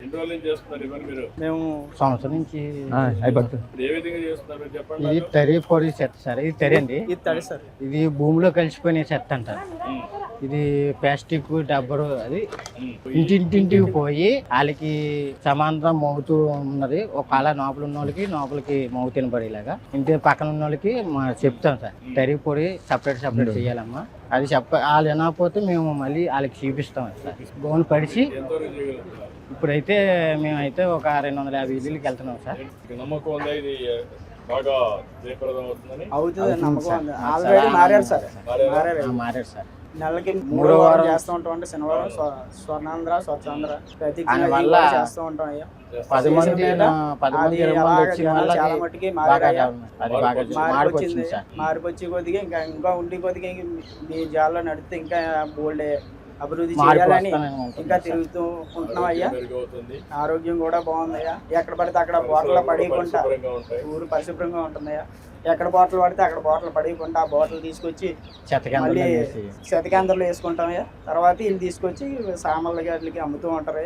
ఎన్ని రోజుల నుంచి చేస్తున్నారు ఇవన్నీ మీరు? మేము సంవత్సరం నుంచి ఇప్పుడు ఏ విధంగా చేస్తున్నారు చెప్పండి ఇది నాకు. తరి పొడి చెత్త సార్. ఇది తరి అండి. ఇది తడి సార్. ఇది భూమిలో కలిసిపోయిన చెత్త అంటారు. ఉమ్, ఇది ప్లాస్టిక్ డబ్బరు అది ఉమ్. ఇంటింటింటికి పోయి వాళ్ళకి సమాంతరం మోగుతూ ఉన్నది. ఒకవేళ లోపల ఉన్న వాళ్ళకి లోపలికి మోగు తినబడేలాగా ఇంటి పక్కన ఉన్న వాళ్ళకి చెప్తాం సార్. తరి పొడి సపరేట్ చేయాలమ్మా. అది వాళ్ళు వినకపోతే మేము మళ్ళీ వాళ్ళకి చూపిస్తాం సార్. గోను పడిచి ఎంతవరకు చేయగలుగుతున్నారు? ఇప్పుడైతే మేమైతే ఒక 250 ఇళ్ళకి వెళ్తున్నాం సార్. మీకు నమ్మకం ఉందా ఇది బాగా జయప్రదం అవుతుందని? అవుతుంది నమ్మకం సార్. ఉంది. ఆల్రెడీ మారారు సార్. మారారు. మారారు సార్. నెలకి 3వ 3 వారం వారం చేస్తూ ఉంటాం. అంటే శనివారం స్వర్ణాంధ్ర స్వచ్ఛాంధ్ర ప్రతి వల్ల చేస్తూ ఉంటాం అయ్యా. 10 మంది అది 20 మంది అలాగా వచ్చిన జనాలు వల్ల చాలా అది మట్టుకి బాగా మారారయ్యా. అది బాగా మారిపోయింది సార్. మార్పొచ్చి కొద్దిగా ఇంకా ఉండి కొద్దిగా మీ జాల్లో నడితే ఇంకా బోల్డ్ అభివృద్ధి మార్పు చేయాలని వస్తానని అనుకుంటున్నాం ఇంకా సార్. తిరుగుతూ ఉంటున్నాం అయ్యా. మెరుగవుతుంది, ఆరోగ్యం కూడా బాగుందయ్యా. ఎక్కడ పడితే అక్కడ బాటిల్ పడేయకుండా పరిశుభ్రంగా ఉంటాయి. ఊరు పరిశుభ్రంగా ఉంటుందయ్యా. ఎక్కడ బాటిల్ పడితే అక్కడ బాటిల్ పడేయకుండా ఆ బాటిల్ తీసుకొచ్చి చెత్తకందులు మళ్ళీ అనేసి. శతకేంద్రంలో వేసుకుంటామయ్యా. తర్వాత వీళ్ళు తీసుకొచ్చి సామాన్ల గారికి అమ్ముతూ ఉంటారు.